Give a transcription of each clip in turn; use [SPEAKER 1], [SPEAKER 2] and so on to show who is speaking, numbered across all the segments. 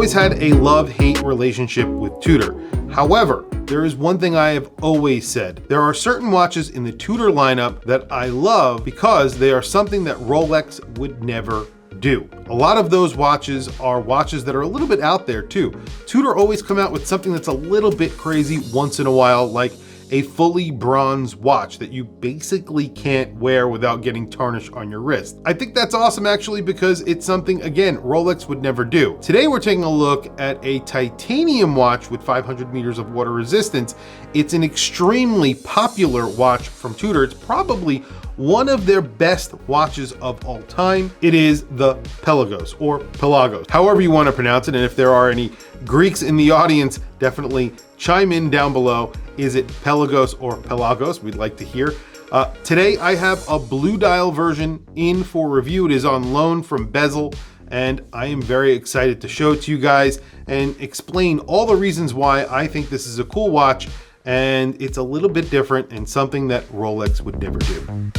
[SPEAKER 1] always had a love-hate relationship with Tudor. However, there is one thing I have always said. There are certain watches in the Tudor lineup that I love because they are something that Rolex would never do. A lot of those watches are watches that are a little bit out there too. Tudor always come out with something that's a little bit crazy once in a while, like a fully bronze watch that you basically can't wear without getting tarnish on your wrist. I think that's awesome actually because it's something, again, Rolex would never do. Today we're taking a look at a titanium watch with 500 meters of water resistance. It's an extremely popular watch from Tudor. It's probably one of their best watches of all time. It is the Pelagos, or Pelagos, however you want to pronounce it. And if there are any Greeks in the audience, definitely chime in down below. Is it Pelagos or Pelagos? We'd like to hear. Today I have a blue dial version in for review. It is on loan from Bezel, and I am very excited to show it to you guys and explain all the reasons why I think this is a cool watch and it's a little bit different and something that Rolex would never do.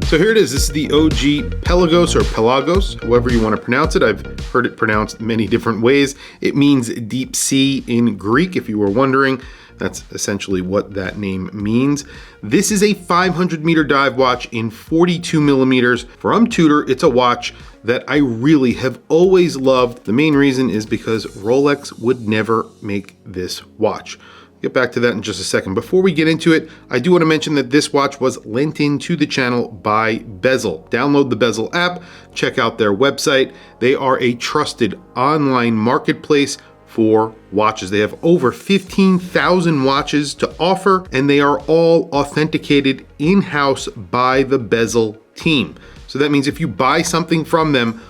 [SPEAKER 1] So here it is. This is the OG Pelagos or Pelagos, however you want to pronounce it. I've heard it pronounced many different ways. It means deep sea in Greek, if you were wondering. That's essentially what that name means. This is a 500 meter dive watch in 42 millimeters from Tudor. It's a watch that I really have always loved. The main reason is because Rolex would never make this watch. Get back to that in just a second. Before we get into it, I do want to mention that this watch was lent into the channel by Bezel. Download the Bezel app, check out their website. They are a trusted online marketplace for watches. They have over 15,000 watches to offer, and they are all authenticated in-house by the Bezel team. So that means if you buy something from them,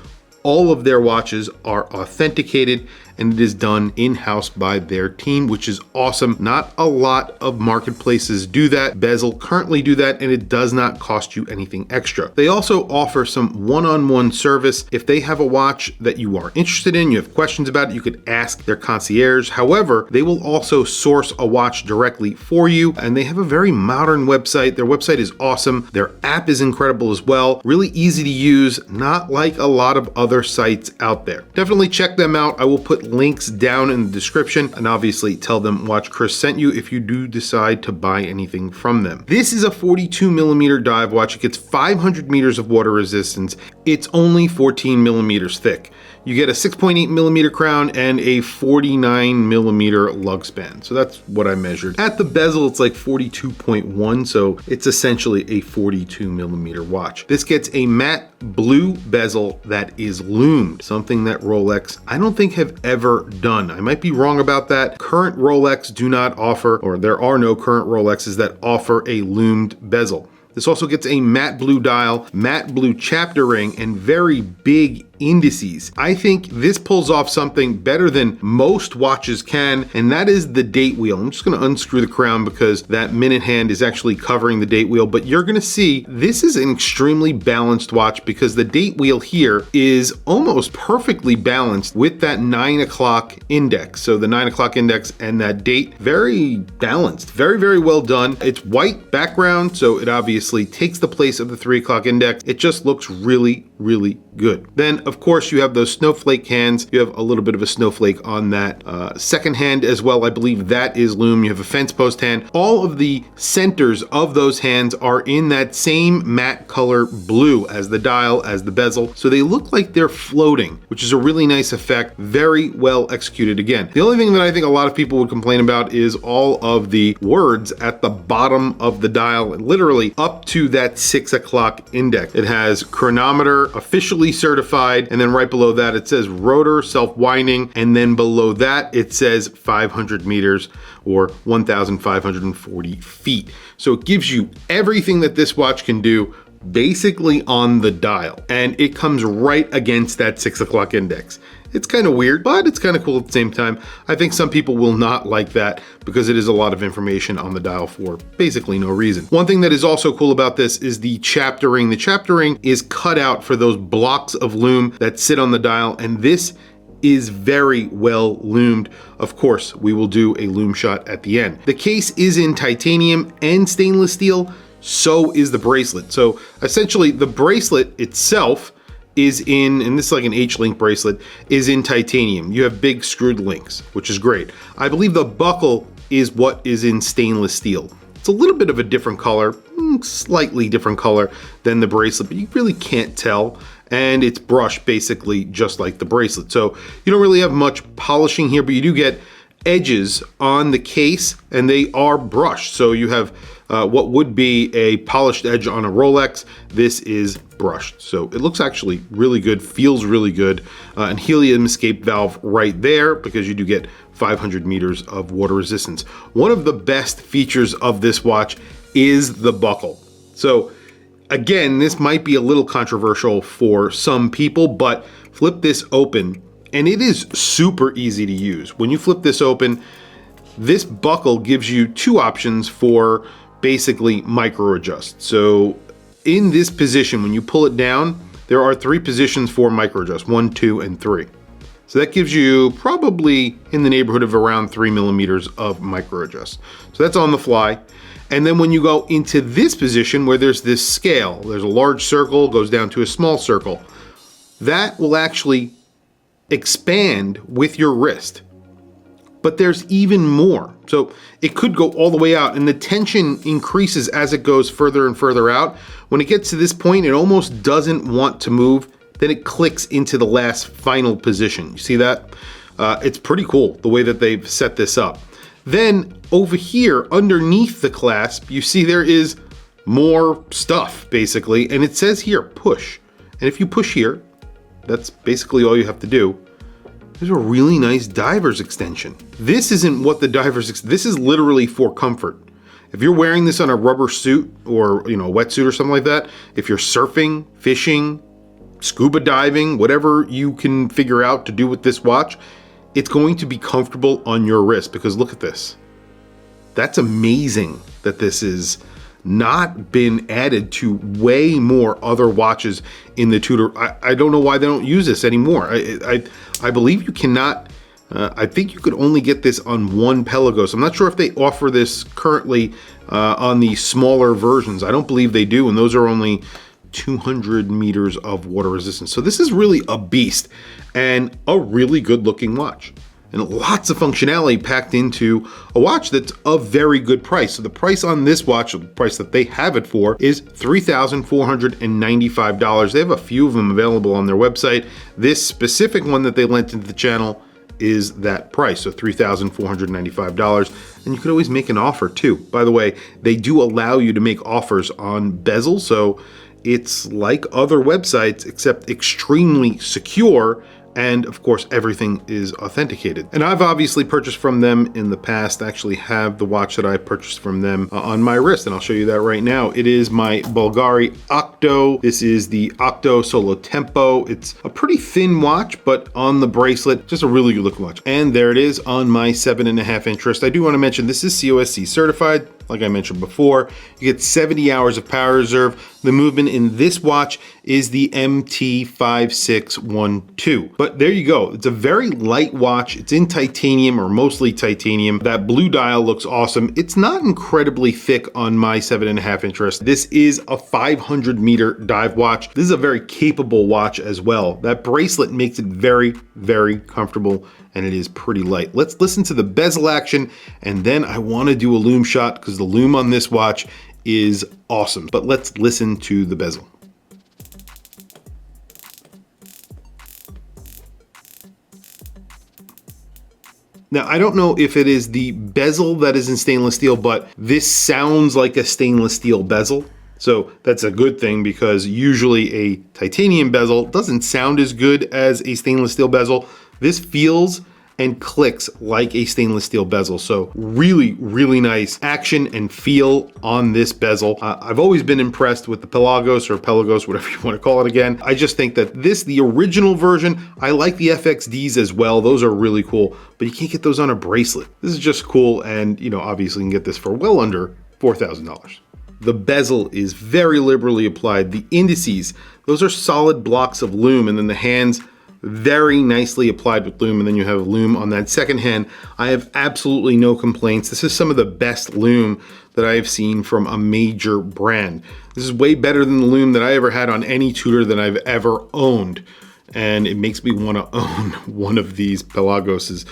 [SPEAKER 1] all of their watches are authenticated and it is done in-house by their team, which is awesome. Not a lot of marketplaces do that. Bezel currently do that, and it does not cost you anything extra. They also offer some one-on-one service. If they have a watch that you are interested in, you have questions about it, you could ask their concierge. However, they will also source a watch directly for you, and they have a very modern website. Their website is awesome. Their app is incredible as well. Really easy to use, not like a lot of other sites out there. Definitely check them out. I will put links down in the description, and obviously tell them Watch Chris sent you if you do decide to buy anything from them. This is a 42 millimeter dive watch. It gets 500 meters of water resistance. It's only 14 millimeters thick. You get a 6.8 millimeter crown and a 49 millimeter lug span. So that's what I measured. At the bezel, it's like 42.1, so it's essentially a 42 millimeter watch. This gets a matte blue bezel that is loomed, something that Rolex, I don't think, have ever done. I might be wrong about that. Current Rolex do not offer, or there are no current Rolexes that offer a loomed bezel. This also gets a matte blue dial, matte blue chapter ring, and very big indices. I think this pulls off something better than most watches can, and that is the date wheel. I'm just going to unscrew the crown because that minute hand is actually covering the date wheel, but you're going to see this is an extremely balanced watch because the date wheel here is almost perfectly balanced with that 9 o'clock index. So the 9 o'clock index and that date, very balanced, very, very well done. It's white background, so it obviously takes the place of the 3 o'clock index. It just looks really, really good. Then of course you have those snowflake hands. You have a little bit of a snowflake on that second hand as well. I believe that is loom. You have a fence post hand. All of the centers of those hands are in that same matte color blue as the dial, as the bezel. So they look like they're floating, which is a really nice effect. Very well executed again. The only thing that I think a lot of people would complain about is all of the words at the bottom of the dial, literally up to that 6 o'clock index. It has chronometer, officially certified, and then right below that it says rotor self-winding, and then below that it says 500 meters or 1,540 feet. So it gives you everything that this watch can do basically on the dial, and it comes right against that 6 o'clock index. It's kind of weird, but it's kind of cool at the same time. I think some people will not like that because it is a lot of information on the dial for basically no reason. One thing that is also cool about this is the chapter ring. The chapter ring is cut out for those blocks of loom that sit on the dial, and this is very well loomed. Of course, we will do a loom shot at the end. The case is in titanium and stainless steel, so is the bracelet. So essentially the bracelet itself is in, and this is like an H-link bracelet, is in titanium. You have big screwed links, which is great. I believe the buckle is what is in stainless steel. It's a little bit of a different color, slightly different color than the bracelet, but you really can't tell. And it's brushed basically just like the bracelet. So you don't really have much polishing here, but you do get edges on the case, and they are brushed. So you have what would be a polished edge on a Rolex. This is brushed. So it looks actually really good, feels really good. And helium escape valve right there, because you do get 500 meters of water resistance. One of the best features of this watch is the buckle. So again, this might be a little controversial for some people, but flip this open and it is super easy to use. When you flip this open, this buckle gives you two options for basically micro adjust. So in this position, when you pull it down, there are three positions for micro adjust, 1, 2, and 3. So that gives you probably in the neighborhood of around 3 millimeters of micro adjust. So that's on the fly. And then when you go into this position where there's this scale, there's a large circle, goes down to a small circle, that will actually expand with your wrist. But there's even more. So it could go all the way out, and the tension increases as it goes further and further out. When it gets to this point, it almost doesn't want to move. Then it clicks into the last final position. You see that? It's pretty cool the way that they've set this up. Then over here underneath the clasp, you see there is more stuff basically, and it says here push. And if you push here, that's basically all you have to do. There's a really nice diver's extension. This isn't what the this is literally for comfort. If you're wearing this on a rubber suit or a wetsuit or something like that, if you're surfing, fishing, scuba diving, whatever you can figure out to do with this watch, it's going to be comfortable on your wrist, because look at this. That's amazing that this is not been added to way more other watches in the Tudor. I don't know why they don't use this anymore. I believe you cannot, I think you could only get this on one Pelagos. I'm not sure if they offer this currently on the smaller versions. I don't believe they do, and those are only 200 meters of water resistance. So this is really a beast and a really good looking watch, and lots of functionality packed into a watch that's a very good price. So the price on this watch, the price that they have it for, is $3,495. They have a few of them available on their website. This specific one that they lent into the channel is that price, so $3,495. And you could always make an offer too. By the way, they do allow you to make offers on Bezel, so it's like other websites except extremely secure, and of course everything is authenticated. And I've obviously purchased from them in the past. I actually have the watch that I purchased from them on my wrist, and I'll show you that right now. It is my Bulgari Octo. This is the Octo Solo Tempo. It's a pretty thin watch, but on the bracelet, just a really good looking watch. And there it is on my 7.5-inch wrist. I do want to mention this is COSC certified. Like I mentioned before, you get 70 hours of power reserve. The movement in this watch is the MT5612. But there you go. It's a very light watch. It's in titanium, or mostly titanium. That blue dial looks awesome. It's not incredibly thick on my 7.5-inch wrist. This is a 500-meter dive watch. This is a very capable watch as well. That bracelet makes it very, very comfortable, and it is pretty light. Let's listen to the bezel action, and then I want to do a lume shot because the lume on this watch is awesome. But let's listen to the bezel. Now, I don't know if it is the bezel that is in stainless steel, but this sounds like a stainless steel bezel. So that's a good thing, because usually a titanium bezel doesn't sound as good as a stainless steel bezel. This feels and clicks like a stainless steel bezel. So really, really nice action and feel on this bezel. I've always been impressed with the Pelagos, or Pelagos, whatever you want to call it again. I just think that this, the original version, I like the FXDs as well. Those are really cool, but you can't get those on a bracelet. This is just cool. And obviously you can get this for well under $4,000. The bezel is very liberally applied. The indices, those are solid blocks of lume, and then the hands very nicely applied with lume, and then you have lume on that second hand. I have absolutely no complaints. This is some of the best lume that I have seen from a major brand. This is way better than the lume that I ever had on any Tudor that I've ever owned. And it makes me want to own one of these Pelagoses.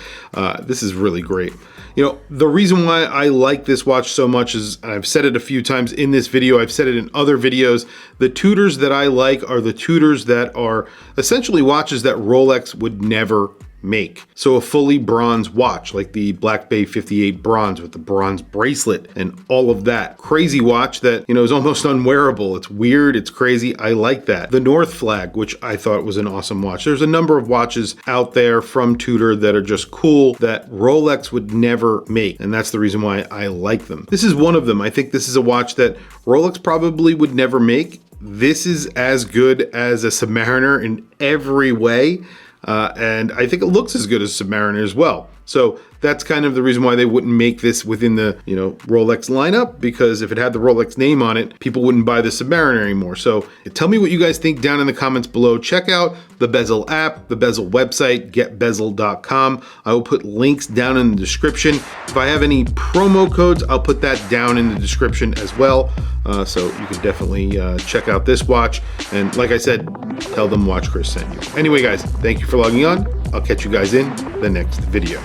[SPEAKER 1] This is really great. You know, the reason why I like this watch so much is, and I've said it a few times in this video, I've said it in other videos, the Tudors that I like are the Tudors that are essentially watches that Rolex would never make. So a fully bronze watch like the Black Bay 58 bronze with the bronze bracelet and all of that. Crazy watch that, you know, is almost unwearable. It's weird, it's crazy. I like that. The North Flag, which I thought was an awesome watch. There's a number of watches out there from Tudor that are just cool that Rolex would never make, and that's the reason why I like them. This is one of them. I think this is a watch that Rolex probably would never make. This is as good as a Submariner in every way. And I think it looks as good as Submariner as well. So that's kind of the reason why they wouldn't make this within the, you know, Rolex lineup, because if it had the Rolex name on it, people wouldn't buy the Submariner anymore. So tell me what you guys think down in the comments below. Check out the Bezel app, the Bezel website, getbezel.com. I will put links down in the description. If I have any promo codes, I'll put that down in the description as well. So you can definitely check out this watch. And like I said, tell them Watch Chris sent you. Anyway, guys, thank you for logging on. I'll catch you guys in the next video.